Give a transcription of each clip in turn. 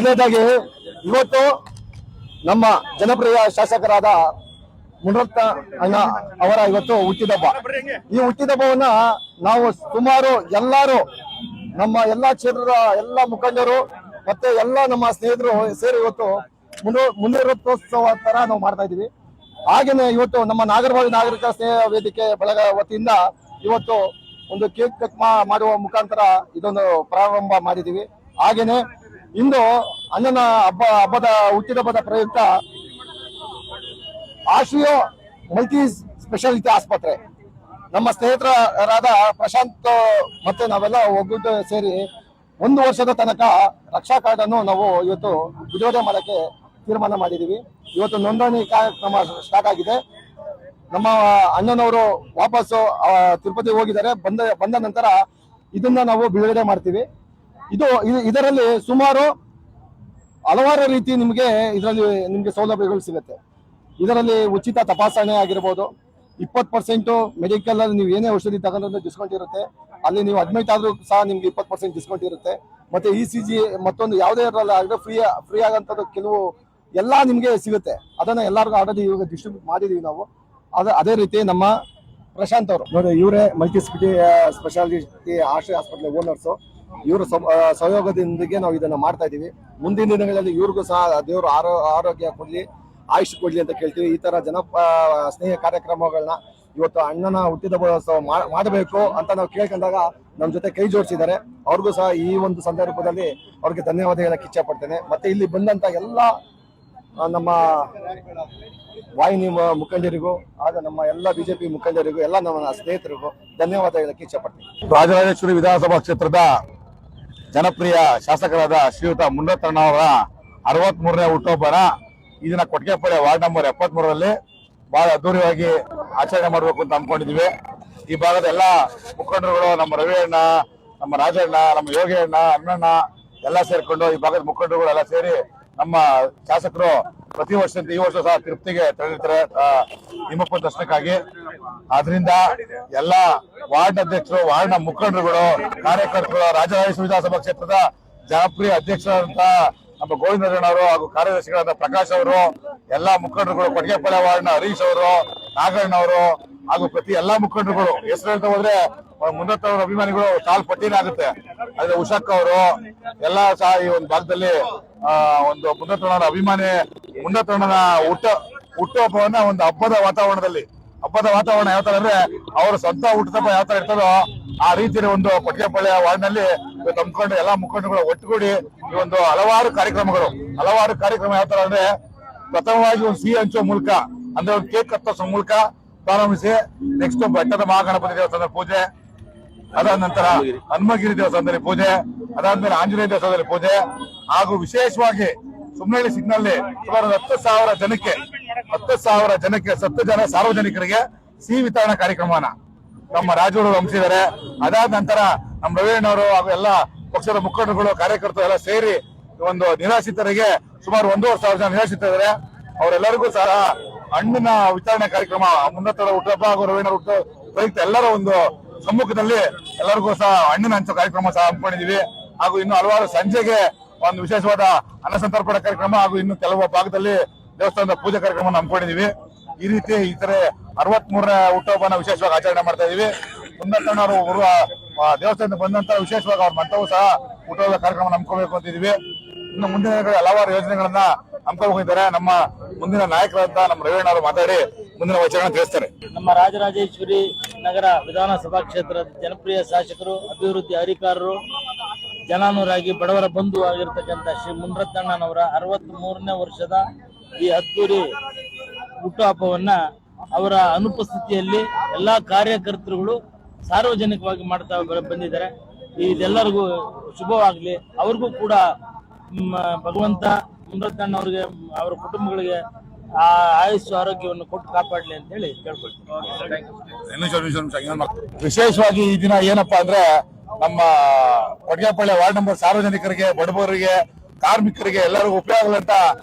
ಮೊದಲನೇದಾಗಿ ಇವತ್ತು ನಮ್ಮ ಜನಪ್ರಿಯ ಶಾಸಕರಾದ ಮುನರತ್ನ ಅಣ್ಣ ಅವರ ಇವತ್ತು ಹುಟ್ಟಿದಬ್ಬ. ಈ ಹುಟ್ಟಿದಬ್ಬವನ್ನ ನಾವು ಸುಮಾರು ಎಲ್ಲರೂ ನಮ್ಮ ಎಲ್ಲಾ ಕ್ಷೇತ್ರದ ಎಲ್ಲ ಮುಖಂಡರು ಮತ್ತೆ ಎಲ್ಲ ನಮ್ಮ ಸ್ನೇಹಿತರು ಸೇರಿ ಇವತ್ತು ಮುನ್ನೂರೋತ್ಸವ ತರ ನಾವು ಮಾಡ್ತಾ ಇದೀವಿ. ಹಾಗೇನೆ ಇವತ್ತು ನಮ್ಮ ನಾಗರಹೊಳೆ ನಾಗರಿಕ ಸ್ನೇಹ ವೇದಿಕೆ ಬಳಗ ವತಿಯಿಂದ ಇವತ್ತು ಒಂದು ಕೇಕ್ ಕಟ್ ಮಾಡುವ ಮುಖಾಂತರ ಇದೊಂದು ಪ್ರಾರಂಭ ಮಾಡಿದೀವಿ. ಹಾಗೇನೆ ಇಂದು ಅಣ್ಣನ ಹಬ್ಬದ ಹುಟ್ಟಿದಬ್ಬದ ಪ್ರಯುಕ್ತ ಆಶಿಯೋ ಮಲ್ಟಿ ಸ್ಪೆಷಾಲಿಟಿ ಆಸ್ಪತ್ರೆ ನಮ್ಮ ಸ್ನೇಹಿತರಾದ ಪ್ರಶಾಂತ್ ಮತ್ತೆ ನಾವೆಲ್ಲ ಒಗ್ಗೂಟ್ಟು ಸೇರಿ 1 ವರ್ಷದ ತನಕ ರಕ್ಷಾ ಕಾರ್ಡ್ ಅನ್ನು ನಾವು ಇವತ್ತು ಬಿಡುಗಡೆ ಮಾಡಕ್ಕೆ ತೀರ್ಮಾನ ಮಾಡಿದೀವಿ. ಇವತ್ತು ನೋಂದಣಿ ಕಾರ್ಯಕ್ರಮ ಸ್ಟಾರ್ಟ್ ಆಗಿದೆ. ನಮ್ಮ ಅಣ್ಣನವರು ವಾಪಸ್ಸು ತಿರುಪತಿ ಹೋಗಿದ್ದಾರೆ. ಬಂದ ನಂತರ ಇದನ್ನ ನಾವು ಬಿಡುಗಡೆ ಮಾಡ್ತೀವಿ. ಇದರಲ್ಲಿ ಸುಮಾರು ಹಲವಾರು ರೀತಿ ನಿಮಗೆ ಸೌಲಭ್ಯಗಳು ಸಿಗುತ್ತೆ. ಇದರಲ್ಲಿ ಉಚಿತ ತಪಾಸಣೆ ಆಗಿರ್ಬೋದು, 20% ಮೆಡಿಕಲ್ ಅಲ್ಲಿ ನೀವು ಏನೇ ಔಷಧಿ ತಗೊಂಡ್ರೆ ಡಿಸ್ಕೌಂಟ್ ಇರುತ್ತೆ. ಅಲ್ಲಿ ನೀವು ಅಡ್ಮಿಟ್ ಆದ್ರೂ ಸಹ ನಿಮ್ಗೆ 20% ಡಿಸ್ಕೌಂಟ್ ಇರುತ್ತೆ. ಮತ್ತೆ ECG ಮತ್ತೊಂದು ಯಾವುದೇ ಇರಲ್ಲ ಫ್ರೀ ಆಗಂತದ್ದು ಕೆಲವು ಎಲ್ಲ ನಿಮ್ಗೆ ಸಿಗುತ್ತೆ. ಅದನ್ನ ಎಲ್ಲರಿಗೂ ಆಲ್ರೆಡಿ ಇವಾಗ ಡಿಸ್ಟ್ರಿಬ್ಯೂಟ್ ಮಾಡಿದೀವಿ ನಾವು. ಅದೇ ರೀತಿ ನಮ್ಮ ಪ್ರಶಾಂತ್ ಅವರು ನೋಡಿ, ಇವರೇ ಮಲ್ಟಿ ಸ್ಪೆಷಾಲಿಟಿ ಆಶ್ರಯ ಆಸ್ಪತ್ರೆ ಓನರ್ಸು. ಇವರು ಸಹಯೋಗದೊಂದಿಗೆ ನಾವು ಇದನ್ನ ಮಾಡ್ತಾ ಇದೀವಿ. ಮುಂದಿನ ದಿನಗಳಲ್ಲಿ ಇವ್ರಿಗೂ ಸಹ ದೇವರು ಆರೋಗ್ಯ ಕೊಡ್ಲಿ, ಆಯುಷ್ ಕೊಡ್ಲಿ ಅಂತ ಕೇಳ್ತೀವಿ. ಈ ತರ ಸ್ನೇಹ ಕಾರ್ಯಕ್ರಮಗಳನ್ನ ಇವತ್ತು ಅಣ್ಣನ ಹುಟ್ಟಿದಬ್ಬ ಮಾಡಬೇಕು ಅಂತ ನಾವು ಕೇಳ್ಕೊಂಡಾಗ ನಮ್ಮ ಜೊತೆ ಕೈ ಜೋಡಿಸಿದ್ದಾರೆ. ಅವ್ರಿಗೂ ಸಹ ಈ ಒಂದು ಸಂದರ್ಭದಲ್ಲಿ ಅವ್ರಿಗೆ ಧನ್ಯವಾದ ಹೇಳಕ್ಕೆ ಇಚ್ಛೆ ಪಡ್ತೇನೆ. ಮತ್ತೆ ಇಲ್ಲಿ ಬಂದಂತ ಎಲ್ಲ ನಮ್ಮ ವಾಹಿನಿ ಮುಖಂಡರಿಗೂ ಆಗ ನಮ್ಮ ಎಲ್ಲ ಬಿಜೆಪಿ ಮುಖಂಡರಿಗೂ ಎಲ್ಲ ನಮ್ಮ ಸ್ನೇಹಿತರಿಗೂ ಧನ್ಯವಾದ ಹೇಳಕ್ಕೆ ಇಚ್ಛೆ ಪಡ್ತೀನಿ. ರಾಜರಾಜೇಶ್ವರಿ ವಿಧಾನಸಭಾ ಕ್ಷೇತ್ರದ ಜನಪ್ರಿಯ ಶಾಸಕರಾದ ಶ್ರೀಯುತ ಮುನರತ್ನ ಅವರ 63ನೇ ಹುಟ್ಟುಹಬ್ಬನ ಇದನ್ನ ಕೊಟ್ಟಿಗೆಪಾಳ್ಯ ವಾರ್ಡ್ ನಂಬರ್ 73ರಲ್ಲಿ ಬಹಳ ಅದ್ದೂರಿಯಾಗಿ ಆಚರಣೆ ಮಾಡಬೇಕು ಅಂತ ಅಂದ್ಕೊಂಡಿದೀವಿ. ಈ ಭಾಗದ ಎಲ್ಲ ಮುಖಂಡರುಗಳು, ನಮ್ಮ ರವಿ ಅಣ್ಣ, ನಮ್ಮ ರಾಜಣ್ಣ, ನಮ್ಮ ಯೋಗಿ ಅಣ್ಣ, ಅಣ್ಣಣ್ಣ ಎಲ್ಲ ಸೇರ್ಕೊಂಡು ಈ ಭಾಗದ ಮುಖಂಡರುಗಳು ಎಲ್ಲ ಸೇರಿ ನಮ್ಮ ಶಾಸಕರು ಪ್ರತಿ ವರ್ಷದಂತೆ ಈ ವರ್ಷ ಸಹ ತಿರುಪತಿಗೆ ತೆರಳಿರ್ತಾರೆ ತಿಮ್ಮಪ್ಪ ದರ್ಶನಕ್ಕಾಗಿ. ಆದ್ರಿಂದ ಎಲ್ಲ ವಾರ್ಡ್ ಅಧ್ಯಕ್ಷರು, ವಾರ್ಡ್ನ ಮುಖಂಡರುಗಳು, ಕಾರ್ಯಕರ್ತರು, ರಾಜರಾಜೇಶ್ವರಿ ವಿಧಾನಸಭಾ ಕ್ಷೇತ್ರದ ಜನಪ್ರಿಯ ಅಧ್ಯಕ್ಷರಾದಂತ ನಮ್ಮ ಗೋವಿಂದಣ್ಣವರು ಹಾಗೂ ಕಾರ್ಯದರ್ಶಿಗಳಾದ ಪ್ರಕಾಶ್ ಅವರು, ಎಲ್ಲಾ ಮುಖಂಡರುಗಳು, ಕೊಟ್ಟಿಗೆಪಾಳ್ಯ ವಾರ್ಡ್ನ ಹರೀಶ್ ಅವರು, ನಾಗಣ್ಣ ಅವರು ಹಾಗೂ ಪ್ರತಿ ಎಲ್ಲಾ ಮುಖಂಡರುಗಳು ಹೆಸರು ಹೇಳ್ತಾ ಹೋದ್ರೆ ಮುನರತ್ನ ಅವರ ಅಭಿಮಾನಿಗಳು ಕಾಲ್ ಪಟ್ಟಿನೇ ಆಗುತ್ತೆ. ಅದೇ ಉಷಕ್ ಅವರು ಎಲ್ಲಾ ಸಹ ಈ ಒಂದು ಭಾಗದಲ್ಲಿ ಒಂದು ಮುನರತ್ನ ಅಭಿಮಾನಿ, ಮುನರತ್ನ ಹುಟ್ಟುಹಬ್ಬವನ್ನ ಒಂದು ಹಬ್ಬದ ವಾತಾವರಣ ಯಾವ ತರ ಅಂದ್ರೆ ಅವರ ಸ್ವಂತ ಹುಟ್ಟುಹಬ್ಬ ಯಾವ ತರ ಇರ್ತದೋ ಆ ರೀತಿಯ ಒಂದು ಕೊಟ್ಟಿಗೆಪಾಳ್ಯ ವಾರ್ಡ್ ನಲ್ಲಿ ತಂದ್ಕೊಂಡು ಎಲ್ಲಾ ಮುಖಂಡರುಗಳು ಒಟ್ಟುಗೂಡಿ ಈ ಒಂದು ಹಲವಾರು ಕಾರ್ಯಕ್ರಮ ಯಾವ ತರ ಅಂದ್ರೆ ಪ್ರಥಮವಾಗಿ ಒಂದು ಸಿಹಿ ಹಂಚುವ ಮೂಲಕ ಅಂದ್ರೆ ಒಂದು ಕೇಕ್ ಕತ್ತರಿಸುವ ಮೂಲಕ ಪ್ರಾರಂಭಿಸಿ, ನೆಕ್ಸ್ಟ್ ಬೆಟ್ಟದ ಮಹಾಗಣಪತಿ ದೇವಸ್ಥಾನದ ಪೂಜೆ, ಅದಾದ ನಂತರ ಹನುಮಗಿರಿ ದೇವಸ್ಥಾನದಲ್ಲಿ ಪೂಜೆ, ಅದಾದ್ಮೇಲೆ ಆಂಜನೇಯ ದೇವಸ್ಥಾನದಲ್ಲಿ ಪೂಜೆ ಹಾಗೂ ವಿಶೇಷವಾಗಿ ಸುಮ್ನಹಳ್ಳಿ ಸಿಗ್ನಲ್ ಸುಮಾರು 10,000 ಜನಕ್ಕೆ 10 ಜನ ಸಾರ್ವಜನಿಕರಿಗೆ ಸಿಹಿ ವಿತರಣಾ ಕಾರ್ಯಕ್ರಮನ ನಮ್ಮ ರಾಜರು ಹಮ್ಮಿಸಿದ್ದಾರೆ. ಅದಾದ ನಂತರ ನಮ್ಮ ರವಿಯಣ್ಣವರು ಹಾಗೂ ಎಲ್ಲ ಪಕ್ಷದ ಮುಖಂಡರುಗಳು, ಕಾರ್ಯಕರ್ತರು ಎಲ್ಲ ಸೇರಿ ಒಂದು ನಿರಾಶ್ರಿತರಿಗೆ ಸುಮಾರು 1,500 ಜನ ನಿರಾಶ್ರಿತರಿದ್ದಾರೆ. ಅವರೆಲ್ಲರಿಗೂ ಸಹ ಹಣ್ಣಿನ ವಿತರಣೆ ಕಾರ್ಯಕ್ರಮ ಮುನರತ್ನ ಹುಟ್ಟುಹಬ್ಬ ಹಾಗೂ ರವಿಯಣ್ಣರ ಪ್ರಯುಕ್ತ ಎಲ್ಲರ ಒಂದು ಸಮ್ಮುಖದಲ್ಲಿ ಎಲ್ಲರಿಗೂ ಸಹ ಹಣ್ಣಿನ ಹಂಚೋ ಕಾರ್ಯಕ್ರಮ ಸಹ ಹಮ್ಮಿಕೊಂಡಿದೀವಿ. ಹಾಗೂ ಇನ್ನು ಹಲವಾರು ಸಂಜೆಗೆ ಒಂದು ವಿಶೇಷವಾದ ಅನ್ನಸಂತರ್ಪಣೆ ಕಾರ್ಯಕ್ರಮ ಹಾಗೂ ಇನ್ನು ಕೆಲವು ಭಾಗದಲ್ಲಿ ದೇವಸ್ಥಾನದ ಪೂಜೆ ಕಾರ್ಯಕ್ರಮ ಹಮ್ಮಿಕೊಂಡಿದೀವಿ. ಈ ರೀತಿ ಇತರೆ 63ನೇ ಹುಟ್ಟುಹಬ್ಬನ ವಿಶೇಷವಾಗಿ ಆಚರಣೆ ಮಾಡ್ತಾ ಇದೀವಿ. ಮುನರತ್ನವರು ದೇವಸ್ಥಾನದಿಂದ ಬಂದಂತ ವಿಶೇಷವಾಗಿ ಅವ್ರ ಮಂಟಪವು ಸಹ ಹುಟ್ಟುಹಬ್ಬ ಕಾರ್ಯಕ್ರಮ ಹಮ್ಮಿಕೋಬೇಕು ಅಂತಿದೀವಿ. ಇನ್ನು ಮುಂದಿನ ಹಲವಾರು ಯೋಜನೆಗಳನ್ನ ಹಮ್ಮಿಕೊಂಡಿದ್ದಾರೆ. ನಮ್ಮ ಮುಂದಿನ ನಾಯಕರಾದ ನಮ್ಮ ರವಿಯಣ್ಣ ಅವರು ಮಾತಾಡಿ ಮುಂದಿನ ವಚನ ತಿಳಿಸ್ತಾರೆ. ನಮ್ಮ ರಾಜರಾಜೇಶ್ವರಿ ನಗರ ವಿಧಾನಸಭಾ ಕ್ಷೇತ್ರದ ಜನಪ್ರಿಯ ಶಾಸಕರು, ಅಭಿವೃದ್ಧಿ ಅಧಿಕಾರರು, ಜನಾನುರಾಗಿ ಬಡವರ ಬಂಧು ಆಗಿರ್ತಕ್ಕಂಥ ಶ್ರೀ ಮುನರತ್ನಣ್ಣನವರ 63ನೇ ವರ್ಷದ ಈ ಅದ್ದೂರಿ ಹುಟ್ಟುಹಬ್ಬವನ್ನ ಅವರ ಅನುಪಸ್ಥಿತಿಯಲ್ಲಿ ಎಲ್ಲಾ ಕಾರ್ಯಕರ್ತರುಗಳು ಸಾರ್ವಜನಿಕವಾಗಿ ಮಾಡ್ತಾ ಬಂದಿದ್ದಾರೆ. ಇದೆಲ್ಲರಿಗೂ ಶುಭವಾಗ್ಲಿ. ಅವ್ರಿಗೂ ಕೂಡ ಭಗವಂತ ಮುನರತ್ನಣ್ಣವ್ರಿಗೆ, ಅವರ ಕುಟುಂಬಗಳಿಗೆ ಆಯುಷ್ಯ ಆರೋಗ್ಯವನ್ನು ಕೊಟ್ಟು ಕಾಪಾಡಲಿ ಅಂತ ಹೇಳಿ ಕೇಳ್ಕೊಳ್ತೀನಿ. ವಿಶೇಷವಾಗಿ ಈ ದಿನ ಏನಪ್ಪಾ ಅಂದ್ರೆ ನಮ್ಮ ಕೊಟ್ಟಿಗೆಪಾಳ್ಯ ವಾರ್ಡ್ ನಂಬರ್ ಸಾರ್ವಜನಿಕರಿಗೆ, ಬಡವರಿಗೆ, ಕಾರ್ಮಿಕರಿಗೆ ಎಲ್ಲರಿಗೂ ಉಪಯೋಗ ಅಂತ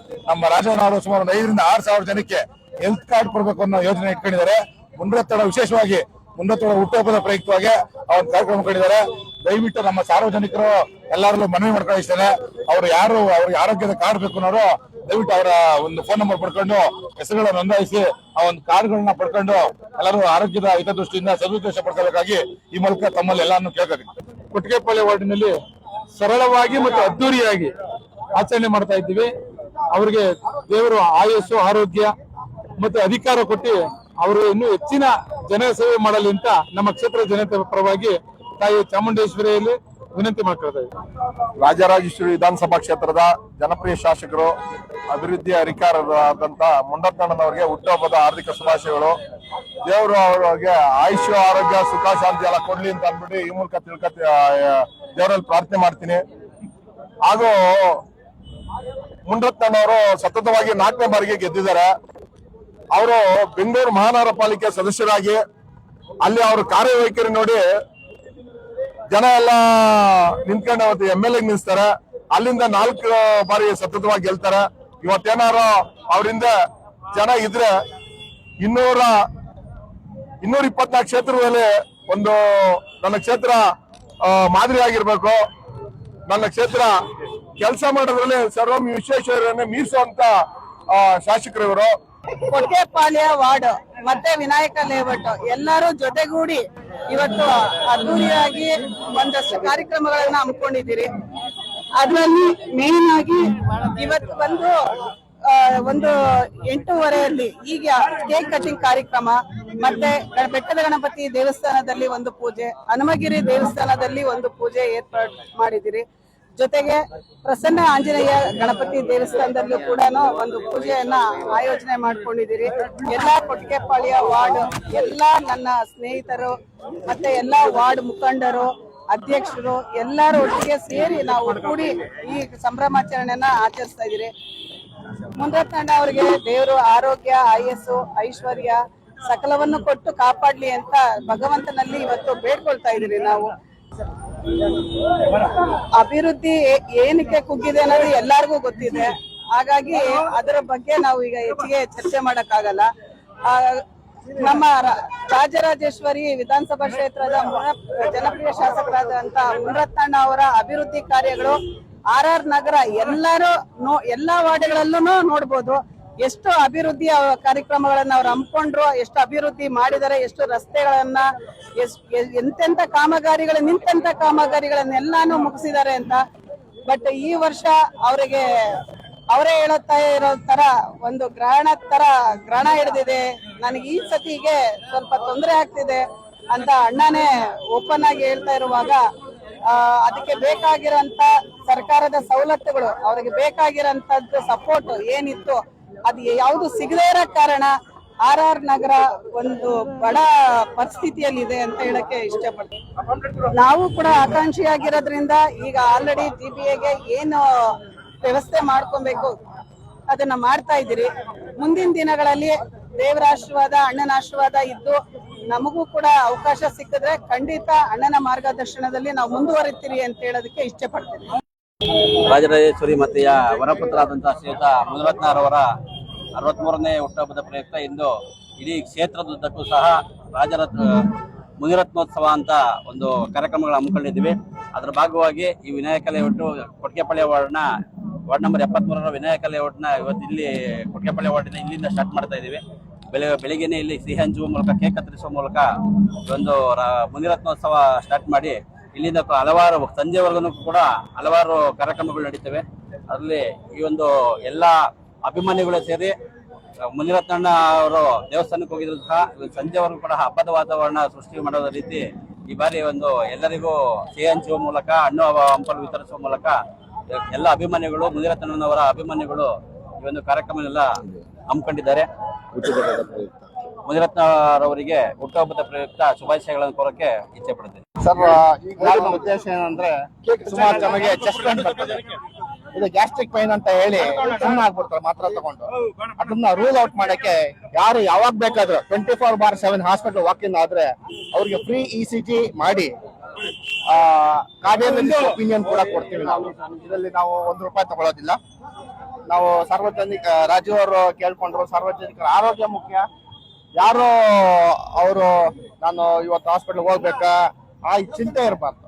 ನಮ್ಮ ರಾಜಣ್ಣವರು ಸುಮಾರು 5,000 ರಿಂದ 6,000 ಜನಕ್ಕೆ ಹೆಲ್ತ್ ಕಾರ್ಡ್ ಕೊಡಬೇಕು ಅನ್ನೋ ಯೋಜನೆ ಇಟ್ಕೊಂಡಿದ್ದಾರೆ. ಮುನರತ್ನ ವಿಶೇಷವಾಗಿ ಮುಂದತ್ತು ಹುಟ್ಟುಹಬ್ಬದ ಪ್ರಯುಕ್ತವಾಗಿ ಅವ್ರ ಕಾರ್ಯಕ್ರಮ ಕಂಡಿದ್ದಾರೆ. ದಯವಿಟ್ಟು ನಮ್ಮ ಸಾರ್ವಜನಿಕರು ಎಲ್ಲರಲ್ಲೂ ಮನವಿ ಮಾಡ್ಕೊಳ್ಳಿಸ್ತೇನೆ, ಅವ್ರು ಯಾರು ಅವ್ರಿಗೆ ಆರೋಗ್ಯದ ಕಾರ್ಡ್ ಬೇಕು ಅನ್ನೋರು ದಯವಿಟ್ಟು ಅವರ ಒಂದು ಫೋನ್ ನಂಬರ್ ಪಡ್ಕೊಂಡು ಹೆಸರುಗಳನ್ನ ನೋಂದಾಯಿಸಿ ಆ ಒಂದು ಕಾರ್ಡ್ಗಳನ್ನ ಪಡ್ಕೊಂಡು ಎಲ್ಲರೂ ಆರೋಗ್ಯದ ಹಿತದೃಷ್ಟಿಯಿಂದ ಸದುದ್ದೇಶ ಪಡ್ಕೋಬೇಕಾಗಿ ಈ ಮೂಲಕ ತಮ್ಮಲ್ಲಿ ಎಲ್ಲಾನು ಕೇಳ್ತೀನಿ. ಕೊಟ್ಟಿಗೆಪಾಳ್ಯ ವಾರ್ಡಿನಲ್ಲಿ ಸರಳವಾಗಿ ಮತ್ತು ಅದ್ದೂರಿಯಾಗಿ ಆಚರಣೆ ಮಾಡ್ತಾ ಇದ್ದೀವಿ. ಅವರಿಗೆ ದೇವರು ಆಯಸ್ಸು, ಆರೋಗ್ಯ ಮತ್ತು ಅಧಿಕಾರ ಕೊಟ್ಟು ಅವರು ಇನ್ನೂ ಹೆಚ್ಚಿನ ಜನ ಸೇವೆ ಮಾಡಲಿ ಅಂತ ನಮ್ಮ ಕ್ಷೇತ್ರ ಜನತೆ ಪರವಾಗಿ ತಾಯಿ ಚಾಮುಂಡೇಶ್ವರಿಯಲ್ಲಿ ವಿನಂತಿ ಮಾಡ್ಕೊಳ್ತಾ ಇದ್ದೀವಿ. ರಾಜರಾಜೇಶ್ವರಿ ವಿಧಾನಸಭಾ ಕ್ಷೇತ್ರದ ಜನಪ್ರಿಯ ಶಾಸಕರು, ಅಭಿವೃದ್ಧಿ ಅಧಿಕಾರರಾದಂತ ಮುಂಡತ್ತಣ್ಣನವರಿಗೆ ಹುಟ್ಟುಹಬ್ಬದ ಹಾರ್ದಿಕ ಶುಭಾಶಯಗಳು. ದೇವರು ಅವರಿಗೆ ಆಯುಷ್ಯ, ಆರೋಗ್ಯ, ಸುಖ, ಶಾಂತಿ ಎಲ್ಲ ಕೊಡ್ಲಿ ಅಂತ ಅಂದ್ಬಿಟ್ಟು ಈ ಮೂಲಕ ದೇವರಲ್ಲಿ ಪ್ರಾರ್ಥನೆ ಮಾಡ್ತೀನಿ. ಹಾಗೂ ಮುಂಡತ್ತಣ್ಣವರು ಸತತವಾಗಿ 4ನೇ ಬಾರಿಗೆ ಗೆದ್ದಿದ್ದಾರೆ. ಅವರು ಬೆಂಗಳೂರು ಮಹಾನಗರ ಪಾಲಿಕೆ ಸದಸ್ಯರಾಗಿ ಅಲ್ಲಿ ಅವ್ರ ಕಾರ್ಯವೈಖರಿ ನೋಡಿ ಜನ ಎಲ್ಲ ನಿಂತ್ಕೊಂಡು ಅವತ್ತು MLA ನಿಲ್ಲಿಸ್ತಾರೆ. ಅಲ್ಲಿಂದ 4 ಬಾರಿ ಸತತವಾಗಿ ಗೆಲ್ತಾರೆ. ಇವತ್ತೇನಾರು ಅವರಿಂದ ಜನ ಇದ್ರೆ 224 ಕ್ಷೇತ್ರದಲ್ಲಿ ಒಂದು ನನ್ನ ಕ್ಷೇತ್ರ ಮಾದರಿ ಆಗಿರ್ಬೇಕು. ನನ್ನ ಕ್ಷೇತ್ರ ಕೆಲಸ ಮಾಡೋದ್ರಲ್ಲಿ ಸರ್ವ ವಿಶ್ವೇಶ್ವರಯ್ಯನ ಮೀರಿಸುವಂತ ಶಾಸಕರು ಇವರು. ಕೊಟ್ಟಿಗೆಪಾಳ್ಯ ವಾರ್ಡ್ ಮತ್ತೆ ವಿನಾಯಕ ಲೇಔಟ್ ಎಲ್ಲರೂ ಜೊತೆಗೂಡಿ ಇವತ್ತು ಅದ್ದೂರಿಯಾಗಿ ಒಂದಷ್ಟು ಕಾರ್ಯಕ್ರಮಗಳನ್ನ ಹಮ್ಮಿಕೊಂಡಿದ್ದೀರಿ. ಅದರಲ್ಲಿ ಮೇನ್ ಆಗಿ ಇವತ್ತು ಒಂದು 8:30 ಈಗ ಕೇಕ್ ಕಟಿಂಗ್ ಕಾರ್ಯಕ್ರಮ, ಮತ್ತೆ ಬೆಟ್ಟದ ಗಣಪತಿ ದೇವಸ್ಥಾನದಲ್ಲಿ ಒಂದು ಪೂಜೆ, ಹನುಮಗಿರಿ ದೇವಸ್ಥಾನದಲ್ಲಿ ಒಂದು ಪೂಜೆ ಏರ್ಪಾಡು ಮಾಡಿದಿರಿ. ಜೊತೆಗೆ ಪ್ರಸನ್ನ ಆಂಜನೇಯ ಗಣಪತಿ ದೇವಸ್ಥಾನದಲ್ಲೂ ಕೂಡ ಒಂದು ಪೂಜೆಯನ್ನ ಆಯೋಜನೆ ಮಾಡ್ಕೊಂಡಿದ್ದೀರಿ. ಎಲ್ಲಾ ಕೊಟ್ಟಿಗೆಪಾಳ್ಯ ವಾರ್ಡ್, ಎಲ್ಲಾ ನನ್ನ ಸ್ನೇಹಿತರು ಮತ್ತೆ ಎಲ್ಲಾ ವಾರ್ಡ್ ಮುಖಂಡರು, ಅಧ್ಯಕ್ಷರು ಎಲ್ಲರೂ ಒಟ್ಟಿಗೆ ಸೇರಿ ನಾವು ಕೂಡಿ ಈ ಸಂಭ್ರಮಾಚರಣೆಯನ್ನ ಆಚರಿಸ್ತಾ ಇದ್ದೀರಿ. ಮುಂಡತ್ತಣ್ಣ ಅವರಿಗೆ ದೇವರು ಆರೋಗ್ಯ, ಆಯಸ್ಸು, ಐಶ್ವರ್ಯ ಸಕಲವನ್ನು ಕೊಟ್ಟು ಕಾಪಾಡ್ಲಿ ಅಂತ ಭಗವಂತನಲ್ಲಿ ಇವತ್ತು ಬೇಡ್ಕೊಳ್ತಾ ಇದೀರಿ. ನಾವು ಅಭಿವೃದ್ಧಿ ಏನಕ್ಕೆ ಕುಗ್ಗಿದೆ ಅನ್ನೋದು ಎಲ್ಲರಿಗೂ ಗೊತ್ತಿದೆ. ಹಾಗಾಗಿ ಅದರ ಬಗ್ಗೆ ನಾವು ಈಗ ಹೆಚ್ಚಿಗೆ ಚರ್ಚೆ ಮಾಡಕ್ಕಾಗಲ್ಲ. ನಮ್ಮ ರಾಜರಾಜೇಶ್ವರಿ ವಿಧಾನಸಭಾ ಕ್ಷೇತ್ರದ ಜನಪ್ರಿಯ ಶಾಸಕರಾದಂತ ಮುಂಡತ್ತಣ್ಣ ಅವರ ಅಭಿವೃದ್ಧಿ ಕಾರ್ಯಗಳು RR ನಗರ ಎಲ್ಲಾ ವಾರ್ಡ್ಗಳಲ್ಲೂ ನೋಡ್ಬೋದು. ಎಷ್ಟು ಅಭಿವೃದ್ಧಿ ಕಾರ್ಯಕ್ರಮಗಳನ್ನ ಅವ್ರು ಹಮ್ಮಿಕೊಂಡ್ರು, ಎಷ್ಟು ಅಭಿವೃದ್ಧಿ ಮಾಡಿದ್ದಾರೆ, ಎಷ್ಟು ರಸ್ತೆಗಳನ್ನ, ಎಂತೆಂತ ನಿಂತೆಂತ ಕಾಮಗಾರಿಗಳನ್ನೆಲ್ಲಾನು ಮುಗಿಸಿದ್ದಾರೆ ಅಂತ. ಬಟ್ ಈ ವರ್ಷ ಅವರೇ ಹೇಳುತ್ತಾ ಇರೋ ತರ ಒಂದು ಗ್ರಹಣ ಹಿಡಿದಿದೆ, ನನಗೆ ಈ ಸತಿಗೆ ಸ್ವಲ್ಪ ತೊಂದರೆ ಆಗ್ತಿದೆ ಅಂತ ಅಣ್ಣನೇ ಓಪನ್ ಆಗಿ ಹೇಳ್ತಾ ಇರುವಾಗ ಅದಕ್ಕೆ ಬೇಕಾಗಿರೋಂತ ಸರ್ಕಾರದ ಸವಲತ್ತುಗಳು, ಅವ್ರಿಗೆ ಬೇಕಾಗಿರೋಂಥದ್ದು ಸಪೋರ್ಟ್ ಏನಿತ್ತು ಅದು ಯಾವುದು ಸಿಗದೇ ಇರೋ ಕಾರಣ RR ನಗರ ಒಂದು ಬಡ ಪರಿಸ್ಥಿತಿಯಲ್ಲಿದೆ ಅಂತ ಹೇಳಕ್ಕೆ ಇಷ್ಟಪಡ್ತೀನಿ. ನಾವು ಕೂಡ ಆಕಾಂಕ್ಷಿಯಾಗಿರೋದ್ರಿಂದ ಈಗ ಆಲ್ರೆಡಿ GBAಗೆ ಏನು ವ್ಯವಸ್ಥೆ ಮಾಡ್ಕೊಬೇಕು ಅದನ್ನ ಮಾಡ್ತಾ ಇದ್ದೀರಿ. ಮುಂದಿನ ದಿನಗಳಲ್ಲಿ ದೇವರ ಆಶೀರ್ವಾದ, ಅಣ್ಣನ ಆಶೀರ್ವಾದ ಇದ್ದು ನಮಗೂ ಕೂಡ ಅವಕಾಶ ಸಿಕ್ಕಿದ್ರೆ ಖಂಡಿತ ಅಣ್ಣನ ಮಾರ್ಗದರ್ಶನದಲ್ಲಿ ನಾವು ಮುಂದುವರಿತೀರಿ ಅಂತ ಹೇಳೋದಕ್ಕೆ ಇಷ್ಟಪಡ್ತೀನಿ. ರಾಜರಾಜೇಶ್ವರಿ ಮತೆಯ ವರಪುತ್ರರಾದಂತಹ ಶ್ರೀಯುತ ಮುನಿರತ್ನರವರ 63ನೇ ಹುಟ್ಟುಹಬ್ಬದ ಪ್ರಯುಕ್ತ ಇಂದು ಇಡೀ ಕ್ಷೇತ್ರದುದ್ದಕ್ಕೂ ಸಹ ಮುನಿರತ್ನೋತ್ಸವ ಅಂತ ಒಂದು ಕಾರ್ಯಕ್ರಮಗಳು ಹಮ್ಮಿಕೊಂಡಿದ್ದೀವಿ. ಅದರ ಭಾಗವಾಗಿ ಈ Vinayaka layout Kottigepalya ward number 73ರ ವಿನಾಯಕ ಲೇಔಟ್ನ ಇವತ್ತು ಇಲ್ಲಿ ಕೊಟ್ಟಿಗೆಪಾಳ್ಯ ವಾರ್ಡಿನ ಇಲ್ಲಿಂದ ಸ್ಟಾರ್ಟ್ ಮಾಡ್ತಾ ಇದ್ದೀವಿ. ಬೆಳಿಗ್ಗೆನೆ ಇಲ್ಲಿ ಸಿಹಿ ಹಂಚುವ ಮೂಲಕ, ಕೇಕ್ ಕತ್ತರಿಸುವ ಮೂಲಕ ಒಂದು ಮುನಿರತ್ನೋತ್ಸವ ಸ್ಟಾರ್ಟ್ ಮಾಡಿ ಇಲ್ಲಿಂದ ಹಲವಾರು ಸಂಜೆವರೆಗೂ ಕೂಡ ಹಲವಾರು ಕಾರ್ಯಕ್ರಮಗಳು ನಡೀತವೆ. ಅದರಲ್ಲಿ ಈ ಒಂದು ಎಲ್ಲ ಅಭಿಮಾನಿಗಳು ಸೇರಿ ಮುನಿರತ್ನಣ್ಣ ಅವರು ದೇವಸ್ಥಾನಕ್ಕೆ ಹೋಗಿದ್ರು ಸಹ ಸಂಜೆವರೆಗೂ ಕೂಡ ಹಬ್ಬದ ವಾತಾವರಣ ಸೃಷ್ಟಿ ಮಾಡೋದ ರೀತಿ ಈ ಬಾರಿ ಒಂದು ಎಲ್ಲರಿಗೂ ಸಿಹಿ ಹಂಚುವ ಮೂಲಕ, ಹಣ್ಣು ಹಂಪಲು ವಿತರಿಸುವ ಮೂಲಕ ಎಲ್ಲ ಅಭಿಮಾನಿಗಳು, ಮುನಿರತ್ನಣ್ಣನವರ ಅಭಿಮಾನಿಗಳು ಈ ಒಂದು ಕಾರ್ಯಕ್ರಮನೆಲ್ಲ ಹಮ್ಮಿಕೊಂಡಿದ್ದಾರೆ. ಮುನಿರತ್ನರವರಿಗೆ ಹುಟ್ಟುಹಬ್ಬದ ಪ್ರಯುಕ್ತ ಶುಭಾಶಯಗಳನ್ನು ಕೋರಕ್ಕೆ ಇಚ್ಛೆ ಪಡ್ತೀನಿ. ಸರ್, ಈಗ ಉದ್ದೇಶ ಏನಂದ್ರೆ ಸುಮಾರು ಜನಗೆ ಚೆಸ್ಟ್ ಪೇನ್ ಬರ್ತದೆ, ಇದು ಗ್ಯಾಸ್ಟ್ರಿಕ್ ಪೈನ್ ಅಂತ ಹೇಳಿ ಸುಮ್ಮನೆ ಆಗ್ಬಿಡ್ತಾರೆ ಮಾತ್ರ ತಗೊಂಡು. ಅದನ್ನ ರೂಲ್ ಔಟ್ ಮಾಡಕ್ಕೆ ಯಾರು ಯಾವಾಗ ಬೇಕಾದ್ರೂ 24/7 ಹಾಸ್ಪಿಟಲ್ ವಾಕಿನ್ ಆದ್ರೆ ಅವ್ರಿಗೆ ಫ್ರೀ ECG ಮಾಡಿ ಕಾರ್ಡಿಯಾಲಜಿಸ್ಟ್ ಒಪಿನಿಯನ್ ಕೂಡ ಕೊಡ್ತೀವಿ ನಾವು. ಇದರಲ್ಲಿ ನಾವು ₹1 ತಗೊಳ್ಳೋದಿಲ್ಲ. ನಾವು ಸಾರ್ವಜನಿಕ ರಾಜು ಅವರು ಕೇಳ್ಕೊಂಡ್ರು, ಸಾರ್ವಜನಿಕರ ಆರೋಗ್ಯ ಮುಖ್ಯ, ಯಾರು ಅವರು ನಾನು ಇವತ್ತು ಹಾಸ್ಪಿಟಲ್ ಹೋಗ್ಬೇಕಾ ಆ ಚಿಂತೆ ಇರಬಾರ್ದು.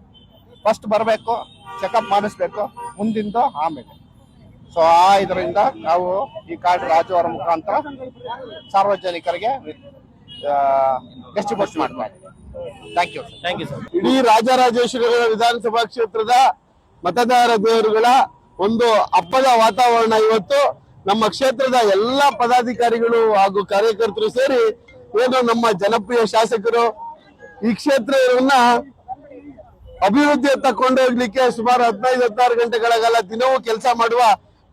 ಫಸ್ಟ್ ಬರಬೇಕು, ಚೆಕಪ್ ಮಾಡಿಸ್ಬೇಕು, ಮುಂದಿಂದು ಆಮೇಲೆ. ಸೊ ಆ ಇದರಿಂದ ನಾವು ಈ ಕಾರ್ಡ್ ರಾಜು ಅವರ ಮುಖಾಂತರ ಸಾರ್ವಜನಿಕರಿಗೆ ಡಿಸ್ಟ್ರಿಬ್ಯೂಟ್ ಮಾಡ್ತಾ ಇದ್ದೀವಿ. Thank you sir. ಇಡೀ ರಾಜರಾಜೇಶ್ವರಿ ವಿಧಾನಸಭಾ ಕ್ಷೇತ್ರದ ಮತದಾರ ದೇವರುಗಳ ಒಂದು ಹಬ್ಬದ ವಾತಾವರಣ ಇವತ್ತು ನಮ್ಮ ಕ್ಷೇತ್ರದ ಎಲ್ಲ ಪದಾಧಿಕಾರಿಗಳು ಹಾಗೂ ಕಾರ್ಯಕರ್ತರು ಸೇರಿ ಏನು ನಮ್ಮ ಜನಪ್ರಿಯ ಶಾಸಕರು ಈ ಕ್ಷೇತ್ರವನ್ನ ಅಭಿವೃದ್ಧಿಯತ್ತ ಕೊಂಡೋಗ್ಲಿಕ್ಕೆ ಸುಮಾರು 15-16 ಗಂಟೆಗಳ ಕಾಲ ದಿನವೂ ಕೆಲಸ ಮಾಡುವ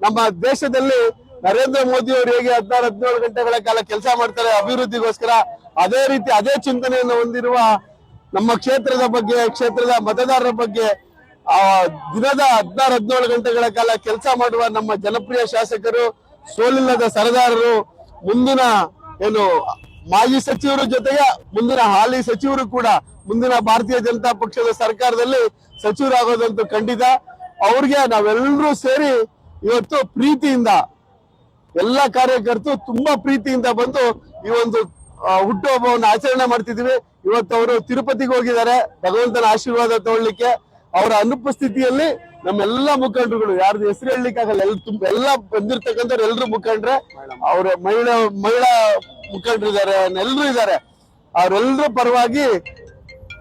ನಮ್ಮ ದೇಶದಲ್ಲಿ ನರೇಂದ್ರ ಮೋದಿ ಅವರು ಹೇಗೆ 16-17 ಗಂಟೆಗಳ ಕಾಲ ಕೆಲಸ ಮಾಡ್ತಾರೆ ಅಭಿವೃದ್ಧಿಗೋಸ್ಕರ, ಅದೇ ರೀತಿ ಅದೇ ಚಿಂತನೆಯನ್ನು ಹೊಂದಿರುವ ನಮ್ಮ ಕ್ಷೇತ್ರದ ಬಗ್ಗೆ, ಕ್ಷೇತ್ರದ ಮತದಾರರ ಬಗ್ಗೆ ದಿನದ 16-17 ಗಂಟೆಗಳ ಕಾಲ ಕೆಲಸ ಮಾಡುವ ನಮ್ಮ ಜನಪ್ರಿಯ ಶಾಸಕರು, ಸೋಲಿಲ್ಲದ ಸರದಾರರು, ಮುಂದಿನ ಏನು ಮಾಜಿ ಸಚಿವರ ಜೊತೆಗೆ ಮುಂದಿನ ಹಾಲಿ ಸಚಿವರು ಕೂಡ ಮುಂದಿನ ಭಾರತೀಯ ಜನತಾ ಪಕ್ಷದ ಸರ್ಕಾರದಲ್ಲಿ ಸಚಿವರಾಗೋದಂತೂ ಖಂಡಿತ. ಅವ್ರಿಗೆ ನಾವೆಲ್ಲರೂ ಸೇರಿ ಇವತ್ತು ಪ್ರೀತಿಯಿಂದ ಎಲ್ಲ ಕಾರ್ಯಕರ್ತರು ತುಂಬಾ ಪ್ರೀತಿಯಿಂದ ಬಂದು ಈ ಒಂದು ಹುಟ್ಟುಹಬ್ಬವನ್ನು ಆಚರಣೆ ಮಾಡ್ತಿದೀವಿ. ಇವತ್ತು ಅವರು ತಿರುಪತಿಗೆ ಹೋಗಿದ್ದಾರೆ ಭಗವಂತನ ಆಶೀರ್ವಾದ ತಗೊಳ್ಳಿಕ್ಕೆ. ಅವರ ಅನುಪಸ್ಥಿತಿಯಲ್ಲಿ ನಮ್ಮೆಲ್ಲ ಮುಖಂಡರುಗಳು, ಯಾರ್ದು ಹೆಸರು ಹೇಳಲಿಕ್ಕಾಗಲ್ಲ, ಎಲ್ಲ ಬಂದಿರ್ತಕ್ಕಂಥವ್ರು ಎಲ್ಲರೂ ಮುಖಂಡ್ರೆ, ಅವ್ರ ಮಹಿಳಾ ಮುಖಂಡರಿದ್ದಾರೆ, ಎಲ್ಲರೂ ಇದ್ದಾರೆ. ಅವರೆಲ್ಲರ ಪರವಾಗಿ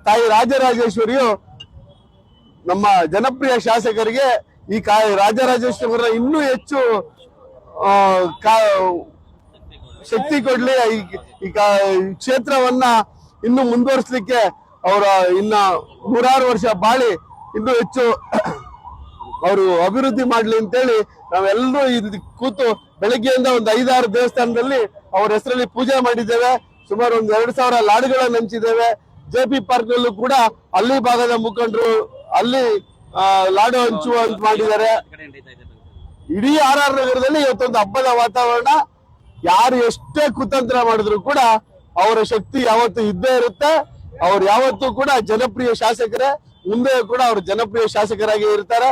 ತಾಯಿ ರಾಜರಾಜೇಶ್ವರಿಯು ನಮ್ಮ ಜನಪ್ರಿಯ ಶಾಸಕರಿಗೆ ಈ ರಾಜರಾಜೇಶ್ವರ ಇನ್ನೂ ಹೆಚ್ಚು ಶಕ್ತಿ ಕೊಡ್ಲಿ, ಈ ಕ್ಷೇತ್ರವನ್ನ ಇನ್ನು ಮುಂದುವರಿಸಲಿಕ್ಕೆ ಅವರ ಇನ್ನ 100 ವರ್ಷ ಬಾಳಿ ಇನ್ನೂ ಹೆಚ್ಚು ಅವರು ಅಭಿವೃದ್ಧಿ ಮಾಡ್ಲಿ ಅಂತೇಳಿ ನಾವೆಲ್ಲರೂ ಇಲ್ಲಿ ಕೂತು ಬೆಳಗ್ಗೆಯಿಂದ ಒಂದು 5-6 ದೇವಸ್ಥಾನದಲ್ಲಿ ಅವ್ರ ಹೆಸರಲ್ಲಿ ಪೂಜೆ ಮಾಡಿದ್ದೇವೆ. ಸುಮಾರು ಒಂದು 2,000 ಲಾಡುಗಳನ್ನು ಹಂಚಿದ್ದೇವೆ. JP ಪಾರ್ಕ್ ನಲ್ಲೂ ಕೂಡ ಅಲ್ಲಿ ಭಾಗದ ಮುಖಂಡರು ಅಲ್ಲಿ ಲಾಡು ಹಂಚುವಂತ ಮಾಡಿದ್ದಾರೆ. ಇಡೀ RR ನಗರದಲ್ಲಿ ಇವತ್ತೊಂದು ಹಬ್ಬದ ವಾತಾವರಣ. ಯಾರು ಎಷ್ಟೇ ಕುತಂತ್ರ ಮಾಡಿದ್ರು ಕೂಡ ಅವರ ಶಕ್ತಿ ಯಾವತ್ತು ಇದ್ದೇ ಇರುತ್ತೆ. ಅವ್ರು ಯಾವತ್ತೂ ಕೂಡ ಜನಪ್ರಿಯ ಶಾಸಕರೇ, ಮುಂದೆ ಕೂಡ ಅವರು ಜನಪ್ರಿಯ ಶಾಸಕರಾಗಿ ಇರ್ತಾರೆ.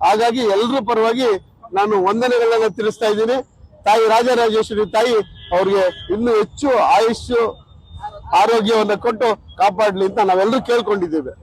ಹಾಗಾಗಿ ಎಲ್ಲರ ಪರವಾಗಿ ನಾನು ವಂದನೆಗಳನ್ನ ತಿಳಿಸ್ತಾ ಇದ್ದೀನಿ. ತಾಯಿ ರಾಜರಾಜೇಶ್ವರಿ ತಾಯಿ ಅವ್ರಿಗೆ ಇನ್ನೂ ಹೆಚ್ಚು ಆಯುಷ್ಯ ಆರೋಗ್ಯವನ್ನ ಕೊಟ್ಟು ಕಾಪಾಡ್ಲಿ ಅಂತ ನಾವೆಲ್ಲರೂ ಕೇಳ್ಕೊಂಡಿದ್ದೇವೆ.